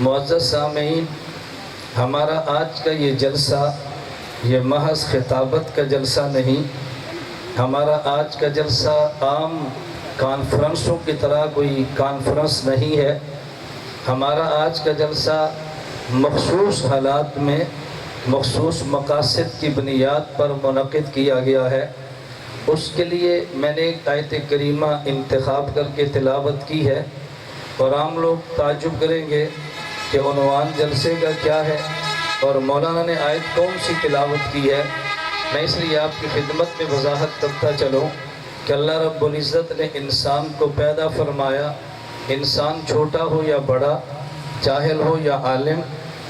معزز سامعین، ہمارا آج کا یہ جلسہ یہ محض خطابت کا جلسہ نہیں، ہمارا آج کا جلسہ عام کانفرنسوں کی طرح کوئی کانفرنس نہیں ہے۔ ہمارا آج کا جلسہ مخصوص حالات میں مخصوص مقاصد کی بنیاد پر منعقد کیا گیا ہے۔ اس کے لیے میں نے ایک آیت کریمہ انتخاب کر کے تلاوت کی ہے، اور عام لوگ تعجب کریں گے کہ عنوان جلسے کا کیا ہے اور مولانا نے آیت کون سی تلاوت کی ہے۔ میں اس لیے آپ کی خدمت میں وضاحت کرتا چلوں کہ اللہ رب العزت نے انسان کو پیدا فرمایا، انسان چھوٹا ہو یا بڑا، جاہل ہو یا عالم،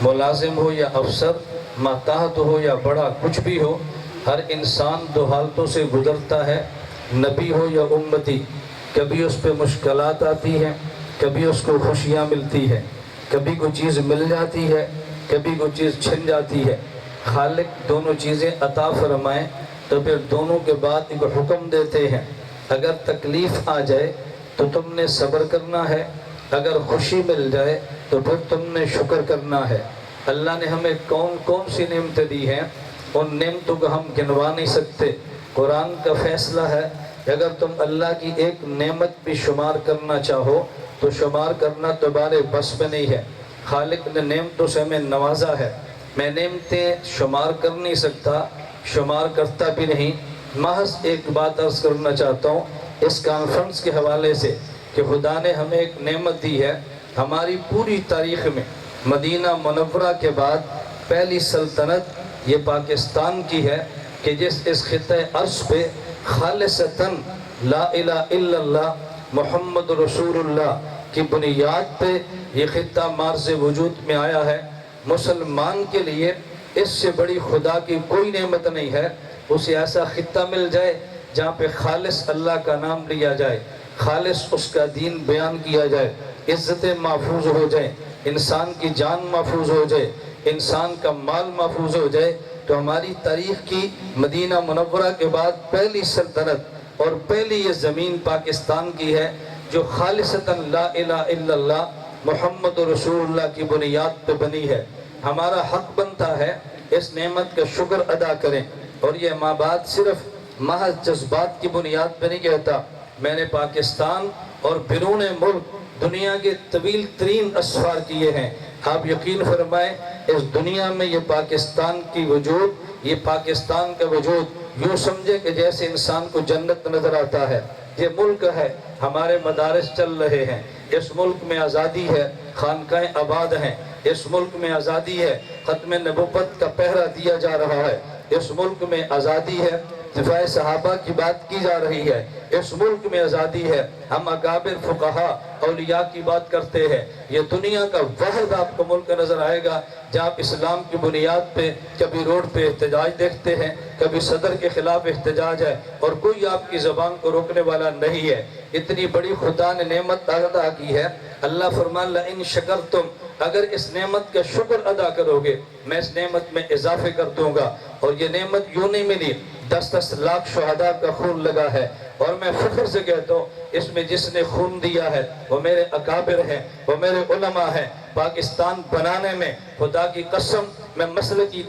ملازم ہو یا افسر، ماتحت ہو یا بڑا، کچھ بھی ہو، ہر انسان دو حالتوں سے گزرتا ہے، نبی ہو یا امتی۔ کبھی اس پہ مشکلات آتی ہیں، کبھی اس کو خوشیاں ملتی ہیں، کبھی کوئی چیز مل جاتی ہے، کبھی کوئی چیز چھن جاتی ہے۔ خالق دونوں چیزیں عطا فرمائیں تو پھر دونوں کے بعد ایک حکم دیتے ہیں، اگر تکلیف آ جائے تو تم نے صبر کرنا ہے، اگر خوشی مل جائے تو پھر تم نے شکر کرنا ہے۔ اللہ نے ہمیں کون کون سی نعمتیں دی ہیں، ان نعمتوں کو ہم گنوا نہیں سکتے۔ قرآن کا فیصلہ ہے کہ اگر تم اللہ کی ایک نعمت بھی شمار کرنا چاہو تو شمار کرنا تمہارے بس میں نہیں ہے۔ خالق نے نعمتوں سے ہمیں نوازا ہے، میں نعمتیں شمار کر نہیں سکتا، شمار کرتا بھی نہیں۔ محض ایک بات عرض کرنا چاہتا ہوں اس کانفرنس کے حوالے سے کہ خدا نے ہمیں ایک نعمت دی ہے۔ ہماری پوری تاریخ میں مدینہ منورہ کے بعد پہلی سلطنت یہ پاکستان کی ہے کہ جس اس خطۂ ارض پہ خالصتاً لا الہ الا اللہ محمد رسول اللہ کی بنیاد پہ یہ خطہ مارز وجود میں آیا ہے۔ مسلمان کے لیے اس سے بڑی خدا کی کوئی نعمت نہیں ہے، اسے ایسا خطہ مل جائے جہاں پہ خالص اللہ کا نام لیا جائے، خالص اس کا دین بیان کیا جائے، عزتیں محفوظ ہو جائیں، انسان کی جان محفوظ ہو جائے، انسان کا مال محفوظ ہو جائے۔ تو ہماری تاریخ کی مدینہ منورہ کے بعد پہلی سلطنت اور پہلی یہ زمین پاکستان کی ہے جو خالصتاً لا الہ الا اللہ محمد رسول اللہ کی بنیاد پہ بنی ہے۔ ہمارا حق بنتا ہے اس نعمت کا شکر ادا کریں، اور یہ ماں باپ صرف محض جذبات کی بنیاد پہ نہیں کہتا۔ میں نے پاکستان اور بیرون ملک دنیا کے طویل ترین اسفار کیے ہیں۔ آپ یقین فرمائیں اس دنیا میں یہ پاکستان کی وجود، یہ پاکستان کا وجود یوں سمجھے کہ جیسے انسان کو جنت نظر آتا ہے۔ یہ ملک ہے، ہمارے مدارس چل رہے ہیں، اس ملک میں آزادی ہے، خانقاہیں آباد ہیں، اس ملک میں آزادی ہے، ختم نبوت کا پہرا دیا جا رہا ہے، اس ملک میں آزادی ہے، دفاع صحابہ کی بات کی جا رہی ہے، اس ملک میں آزادی ہے، ہم اکابر فقہاء اولیاء کی بات کرتے ہیں۔ یہ دنیا کا واحد آپ کو ملک نظر آئے گا جہاں آپ اسلام کی بنیاد پہ کبھی روڈ پہ احتجاج دیکھتے ہیں، کبھی صدر کے خلاف احتجاج ہے، اور کوئی آپ کی زبان کو روکنے والا نہیں ہے۔ اتنی بڑی خدا نے نعمت عطا کی ہے۔ اللہ فرمان لئن شکرتم، اگر اس نعمت کا شکر ادا کرو گے میں اس نعمت میں اضافے کر دوں گا۔ اور یہ نعمت یوں نہیں ملی، 10 لاکھ شہداء کا خون لگا ہے، اور میں فخر سے کہتا ہوں اس میں جس نے خون دیا ہے وہ میرے اکابر ہیں، وہ میرے علماء ہیں۔ پاکستان بنانے میں خدا کی قسم میں مسئلے کی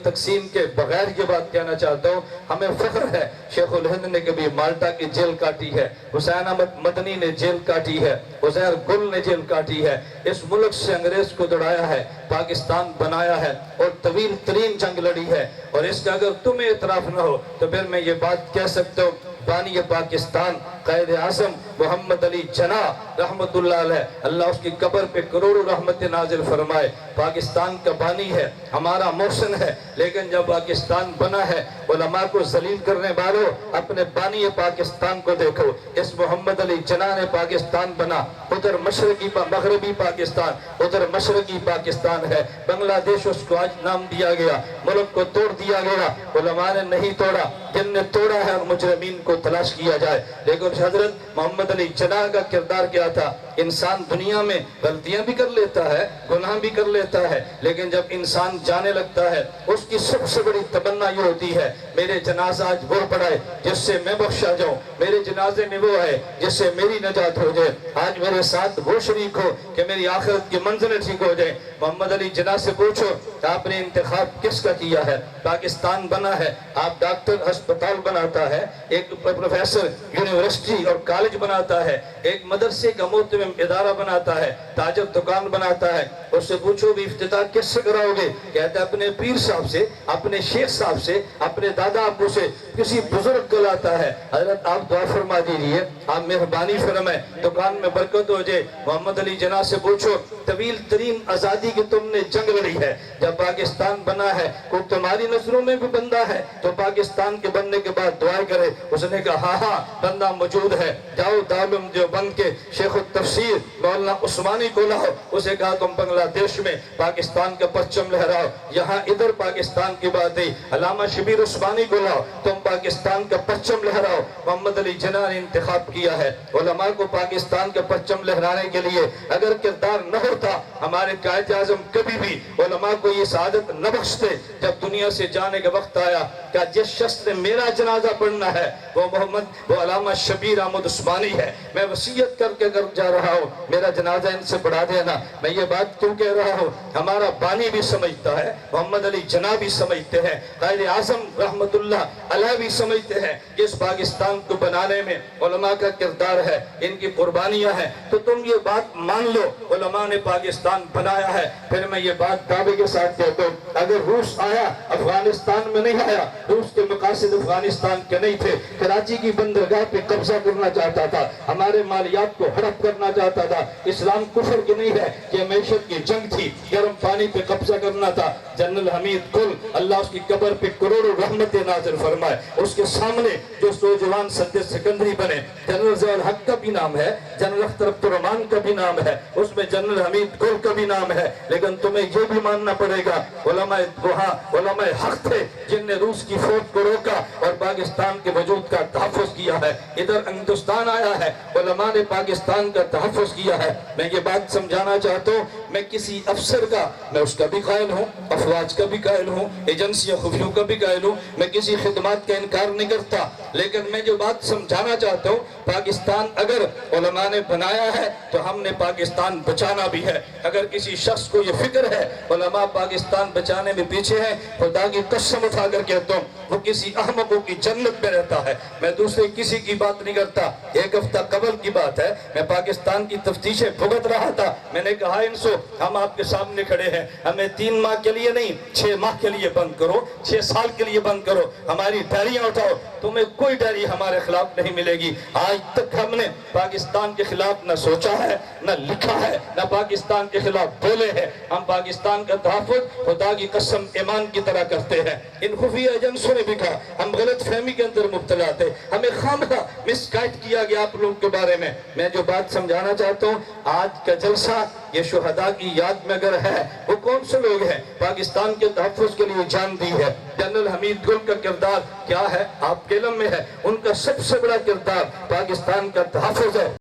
تقسیم کے بغیر یہ بات کہنا چاہتا ہوں، ہمیں فخر ہے شیخ الہند نے کبھی مالٹا کی جیل کاٹی ہے، حسین احمد مدنی نے جیل کاٹی ہے، عزیر گل نے جیل کاٹی ہے، اس ملک سے انگریز کو دڑایا ہے، پاکستان بنایا ہے، اور طویل ترین جنگ لڑی ہے۔ اور اس کا اگر تمہیں اعتراف نہ ہو تو پھر میں یہ بات کہہ سکتا ہوں، بانی پاکستان قائد اعظم محمد علی جناح رحمت اللہ علیہ، اللہ اس کی قبر پہ کروڑوں رحمت نازل فرمائے، پاکستان کا بانی ہے، ہمارا محسن ہے۔ لیکن جب پاکستان بنا ہے، علماء کو ذلیل کرنے والوں اپنے بانی پاکستان کو دیکھو۔ اس محمد علی جناح نے پاکستان بنا، ادھر مشرقی مغربی پاکستان، ادھر مشرقی پاکستان ہے۔ بنگلہ دیش اس کو آج نام دیا گیا، ملک کو توڑ دیا گیا، علماء نے نہیں توڑا، جن نے توڑا ہے اور مجرمین کو تلاش کیا جائے۔ لیکن حضرت محمد علی جناح کا کردار کیا تھا. انسان دنیا میں غلطیاں بھی کر لیتا ہے, گناہ بھی کر لیتا ہے, لیکن جب انسان جانے لگتا ہے اس کی سب سے بڑی تمنا یہ ہوتی ہے میرے جنازہ آج وہ پڑھائے جس سے میں بخشا جاؤں, میرے جنازے میں وہ آئے جس سے میری نجات ہو جائے, آج میرے ساتھ وہ شریک ہو کہ میری آخرت کی منزلیں ٹھیک ہو جائیں. محمد علی جناح سے پوچھو کہ آپ نے انتخاب کس کا کیا ہے؟ پاکستان بنا ہے, آپ ڈاکٹر ہسپتال بناتا ہے, ایک پروفیسر یونیورسٹی اور کالج بناتا ہے, ایک مدرسے کا محتمم ادارہ بناتا ہے, تاجر دکان بناتا ہے. اس سے پوچھو بھی افتتاح کس سے کراؤ گے؟ کہتا ہے اپنے پیر صاحب سے, اپنے شیخ صاحب سے, اپنے دادا ابو سے, کسی بزرگ کو لاتا ہے. حضرت آپ دعا فرما دیجئے, آپ مہربانی فرمائیں, دکان میں برکت ہو جائے. محمد علی جناح سے پوچھو طویل ترین آزادی کی تم نے جنگ لڑی ہے, جب پاکستان بنا ہے کوئی تمہاری نظروں میں بھی بندہ ہے تو پاکستان کے بننے کے بعد دعائیں کرے. اس نے کہا ہاں ہاں بندہ موجود ہے, جاؤ دارالعلوم دیوبند کے شیخ التفسیر مولانا عثمانی کو لاؤ. اسے کہا تم بنگلہ دیش میں پاکستان کا پرچم لہراؤ. یہاں ادھر پاکستان کی بات ہے, علامہ شبیر عثمانی کو لاؤ, تم پاکستان کا پرچم لہراؤ. محمد علی جناح نے انتخاب کیا ہے علماء کو پاکستان کا پرچم لہرانے کے لیے. اگر کردار نہ ہوتا ہمارے قائد اعظم کبھی بھی علماء کو یہ سعادت نہ بخشتے. جب دنیا سے جانے کا وقت آیا کہ جس شخص نے میرا جنازہ پڑھنا ہے وہ علامہ شبیر احمد عثمانی ہے, میں وصیت کر کے جا رہا ہوں میرا جنازہ ان سے پڑھا دینا. میں یہ بات کیوں کہہ رہا ہوں, ہمارا بانی بھی سمجھتا ہے, محمد علی جناح بھی سمجھتے ہیں, قائد اعظم رحمت اللہ علیہ بھی سمجھتے ہیں کہ اس پاکستان کو بنانے میں علماء کا کردار ہے, ان کی قربانیاں ہیں. تو تم یہ بات مان لو علماء نے پاکستان بنایا ہے. پھر میں یہ بات دعوے کے ساتھ کہتا ہوں, اگر روس آیا افغانستان میں نہیں آیا, روس کے مقاصد افغانستان کے نہیں تھے, کراچی کی بندرگاہ پہ قبضہ کرنا چاہتا تھا, ہمارے مالیات کو ہڑپ کرنا چاہتا تھا. اسلام کفر کی نہیں ہے, یہ معیشت کی جنگ تھی, گرم پانی پہ قبضہ کرنا تھا. جنرل حمید گل اللہ اس کی قبر پہ کروڑوں رحمت نازل فرمائے, اس کے سامنے جو سوجوان صدر سکندری بنے, جنرل ضیاء الحق کا بھی نام ہے, جنرل اختر عبد الرحمان کا بھی نام ہے, اس میں جنرل حمید گل کا بھی نام ہے. لیکن تمہیں یہ بھی ماننا پڑے گا علماء وہاں علماء حق تھے جن نے روس کی فوج کو روکا اور پاکستان کے وجود کا تحفظ کیا ہے. ادھر ہندوستان آیا ہے, علماء نے پاکستان کا تحفظ کیا ہے. میں یہ بات سمجھانا چاہتا ہوں, میں کسی افسر کا, میں اس کا بھی قائل ہوں, افواج کا بھی قائل ہوں, ایجنسیوں خفیوں کا بھی قائل ہوں, میں کسی خدمات کا انکار نہیں کرتا. لیکن میں جو بات سمجھانا چاہتا ہوں, پاکستان اگر علماء نے بنایا ہے تو ہم نے پاکستان بچانا بھی ہے. اگر کسی شخص کو یہ فکر ہے علماء پاکستان بچانے میں پیچھے ہیں, خدا کی قسم اٹھا کر کہتا ہوں وہ کسی احمقوں کی جنت میں رہتا ہے. میں دوسرے کسی کی بات نہیں کرتا. ایک ہفتہ قبل کی بات ہے, میں پاکستان کی تفتیشیں بھگت رہا تھا. میں نے کہا ان سے ہم آپ کے سامنے کھڑے ہیں, ہمیں 3 ماہ کے لیے نہیں 6 ماہ کے لیے بند کرو, 6 سال کے لیے بند کرو, ہماری ڈائریاں اٹھاؤ, تمہیں کوئی ڈائری ہمارے خلاف نہیں ملے گی. آج تک ہم نے پاکستان کے خلاف نہ سوچا ہے, نہ لکھا ہے, نہ پاکستان کے خلاف بولے ہیں. ہم پاکستان کا تحفظ خدا کی قسم ایمان کی طرح کرتے ہیں. ان خفیہ ایجنسوں نے بھی کہا ہم غلط فہمی کے اندر مبتلا تھے, ہمیں خامخواہ مس گائیڈ کیا گیا آپ لوگوں کے بارے میں. میں جو بات سمجھانا چاہتا ہوں, آج کا جلسہ یہ شہداء کی یاد میں اگر ہے, وہ کون سے لوگ ہیں پاکستان کے تحفظ کے لیے جان دی ہے. جنرل حمید گل کا کردار کیا ہے آپ کے علم میں ہے, ان کا سب سے بڑا کردار پاکستان کا تحفظ ہے.